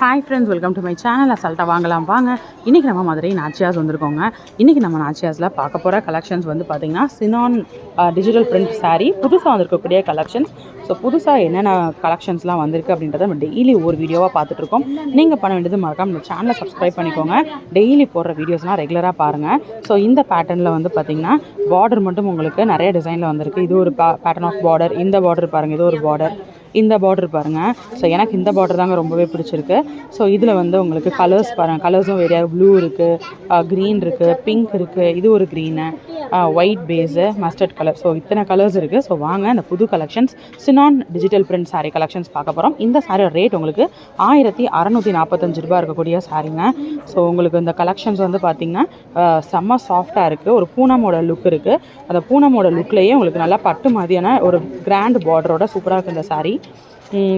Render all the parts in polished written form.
Hi friends, welcome to my channel. அசால்ட்டாக வாங்கலாம் வாங்க. இன்றைக்கி நம்ம மதுரை நாச்சியாஸ் வந்திருக்கோங்க. இன்றைக்கி நம்ம நாச்சியாஸில் பார்க்க போகிற கலெக்ஷன்ஸ் வந்து பார்த்திங்கன்னா சினான் டிஜிட்டல் பிரிண்ட் சாரீ புதுசாக வந்திருக்கக்கூடிய கலெக்ஷன்ஸ். ஸோ புதுசாக என்னென்ன கலெக்ஷன்ஸ்லாம் வந்திருக்கு அப்படின்றத நம்ம டெய்லி ஒரு வீடியோவாக பார்த்துட்ருக்கோம். நீங்கள் பண்ண வேண்டியது மறக்காம நம்ம சேனலை சப்ஸ்கிரைப் பண்ணிக்கோங்க. டெய்லி போடுற வீடியோஸ்லாம் ரெகுலராக பாருங்கள். ஸோ இந்த பேட்டர்னில் வந்து பார்த்திங்கன்னா பார்டர் மட்டும் உங்களுக்கு நிறைய டிசைனில் வந்திருக்கு. இது ஒரு பேட்டர்ன் ஆஃப் பார்டர். இந்த பார்டர் பாருங்கள், இது ஒரு பார்டர். இந்த பார்டர் பாருங்கள். ஸோ எனக்கு இந்த பார்டர் தாங்க ரொம்பவே பிடிச்சிருக்கு. ஸோ இதில் வந்து உங்களுக்கு கலர்ஸ் பாருங்கள், கலர்ஸும் வேறையாக ப்ளூ இருக்குது, க்ரீன் இருக்குது, பிங்க் இருக்குது, இது ஒரு green, white base, mustard colour. So இத்தனை கலர்ஸ் இருக்குது. ஸோ வாங்க இந்த புது collections chinon digital print sari collections பார்க்க போகிறோம். இந்த சாரியோட ரேட் உங்களுக்கு 1645 ரூபா இருக்கக்கூடிய சாரீங்க. ஸோ உங்களுக்கு இந்த கலெக்ஷன்ஸ் வந்து பார்த்திங்கன்னா செம்ம சாஃப்டாக இருக்குது. ஒரு பூனமோட லுக் இருக்குது. அந்த பூனமோட லுக்லேயே உங்களுக்கு நல்லா பட்டு மாதிரியான ஒரு கிராண்ட் பார்டரோட சூப்பராக இருக்குது இந்த சாரீ.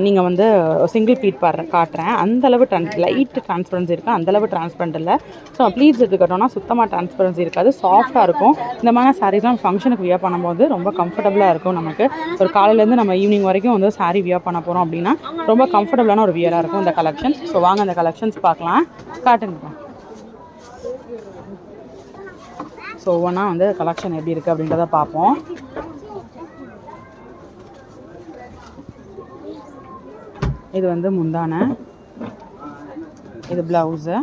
நீங்கள் வந்து சிங்கிள் ப்ளீட் காட்டுறேன். அந்தளவு லைட் டிரான்ஸ்பரன்சி இருக்குது, அந்தளவு டிரான்ஸ்பரண்ட் இல்லை. ஸோ ப்ளீட்ஸ் எடுத்துக்கிட்டோன்னா சுத்தமாக டிரான்ஸ்பரன்சி இருக்காது, சாஃப்டாக இருக்கும். இந்த மாதிரி சாரீஸ்லாம் ஃபங்க்ஷனுக்கு வியர் பண்ணும்போது ரொம்ப கம்ஃபர்டபுளாக இருக்கும். நமக்கு ஒரு காலையிலேருந்து நம்ம ஈவினிங் வரைக்கும் வந்து சாரீ வியர் பண்ண போகிறோம் அப்படின்னா ரொம்ப கம்ஃபர்டபுளான ஒரு வியராக இருக்கும் இந்த கலெக்ஷன்ஸ். ஸோ வாங்க அந்த கலெக்ஷன்ஸ் பார்க்கலாம். காட்டுங்க. ஸோ ஒவ்வொன்றா வந்து கலெக்ஷன் எப்படி இருக்குது அப்படின்றத பார்ப்போம். இது வந்து முந்தானை, இது ப்ளவுஸு.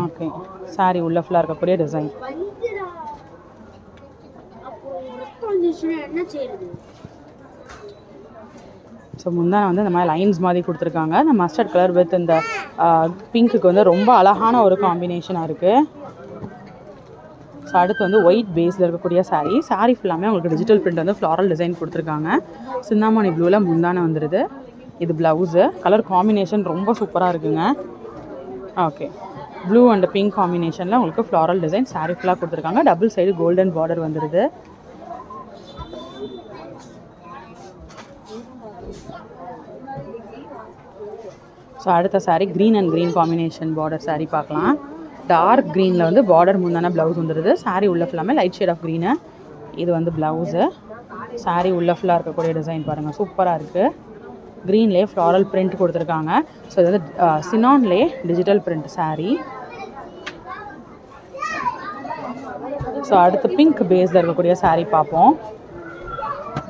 ஓகே, சாரி உள்ள ஃபுல்லாக இருக்கக்கூடிய டிசைன். ஸோ முந்தானை வந்து இந்த மாதிரி லைன்ஸ் மாதிரி கொடுத்துருக்காங்க. இந்த மஸ்டர்ட் கலர் வித் இந்த பிங்க்குக்கு வந்து ரொம்ப அழகான ஒரு காம்பினேஷனாக இருக்குது. ஸோ அடுத்து வந்து ஒயிட் பேஸில் இருக்கக்கூடிய சாரீ ஃபுல்லாமே உங்களுக்கு டிஜிட்டல் பிரிண்ட் வந்து ஃப்ளாரல் டிசைன் கொடுத்துருக்காங்க. சிந்தாமணி ப்ளூவில் முந்தானை வந்துடுது. இது ப்ளவுஸு. கலர் காம்பினேஷன் ரொம்ப சூப்பராக இருக்குங்க. ஓகே, ப்ளூ அண்ட் பிங்க் காம்பினேஷனில் உங்களுக்கு ஃப்ளாரல் டிசைன் சாரீ ஃபுல்லாக கொடுத்துருக்காங்க. டபுள் சைடு கோல்டன் பார்டர் வந்துடுது. ஸோ அடுத்த sari green and green combination border sari பார்க்கலாம். டார்க் க்ரீனில் வந்து பார்டர் முந்தான ப்ளவுஸ் வந்துடுது. சாரீ உள்ள ஃபுல்லாமே லைட் ஷேட் ஆஃப் க்ரீனு. இது வந்து ப்ளவுஸு. சாரீ உள்ள ஃபுல்லாக இருக்கக்கூடிய டிசைன் பாருங்கள், சூப்பராக இருக்குது. க்ரீன்லேயே ஃப்ளாரல் பிரிண்ட் கொடுத்துருக்காங்க. ஸோ இது வந்து சினான்லே டிஜிட்டல் பிரிண்ட் சாரீ. ஸோ அடுத்து பிங்க் பேஸில் இருக்கக்கூடிய சாரீ பார்ப்போம்.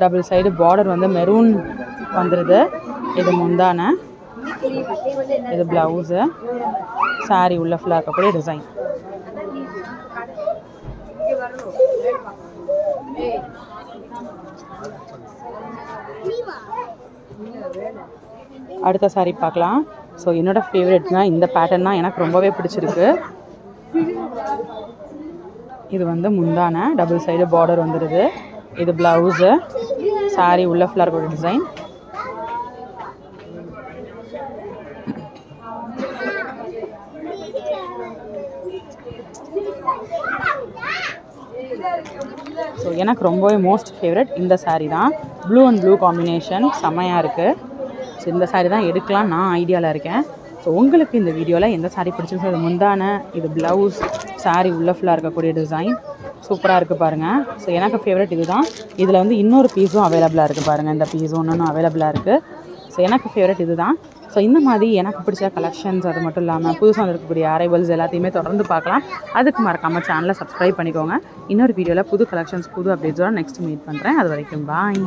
டபுள் சைடு பார்டர் வந்து மெரூன் வந்துடுது. இது முந்தானை, இது ப்ளவுஸு. சாரீ உள்ள ஃபுல்லாக இருக்கக்கூடிய டிசைன். அடுத்த சாரீ பார்க்கலாம். ஸோ என்னோடய ஃபேவரெட்னா இந்த பேட்டர்ன் தான், எனக்கு ரொம்பவே பிடிச்சிருக்கு. இது வந்து முந்தானை, டபுள் சைடு பார்டர் வந்துடுது. இது ப்ளவுஸு. சாரீ உள்ள ஃபுல்லாக இருக்கக்கூடிய டிசைன். ஸோ எனக்கு ரொம்பவே மோஸ்ட் ஃபேவரட் இந்த சாரீ தான். ப்ளூ அண்ட் ப்ளூ காம்பினேஷன் செம்மையாக இருக்குது. ஸோ இந்த சாரீ தான் எடுக்கலாம் நான் ஐடியாவில் இருக்கேன். ஸோ உங்களுக்கு இந்த வீடியோவில் எந்த சாரீ பிடிச்சிருக்கு? இது முந்தானை, இது ப்ளவுஸ், சாரீ உள்ள ஃபுல்லாக இருக்கக்கூடிய டிசைன் சூப்பராக இருக்குது பாருங்கள். ஸோ எனக்கு ஃபேவரட் இது தான். இதில் வந்து இன்னொரு பீஸும் அவைலபிளாக இருக்குது பாருங்கள். இந்த பீஸும் ஒன்று அவைலபிளாக இருக்குது. ஸோ எனக்கு ஃபேவரட் இது தான். ஸோ இந்த மாதிரி எனக்கு பிடிச்ச கலெக்ஷன்ஸ், அது மட்டும் இல்லாமல் புதுசாக இருக்கக்கூடிய அரைவல்ஸ் எல்லாத்தையுமே தொடர்ந்து பார்க்கலாம். அதுக்கு மறக்காமல் சேனலை சப்ஸ்கிரைப் பண்ணிக்கோங்க. இன்னொரு வீடியோவில் புது கலெக்ஷன்ஸ், புது அப்டேட்ஸோட நெக்ஸ்ட் மீட் பண்ணுறேன். அது வரைக்கும் பாய்.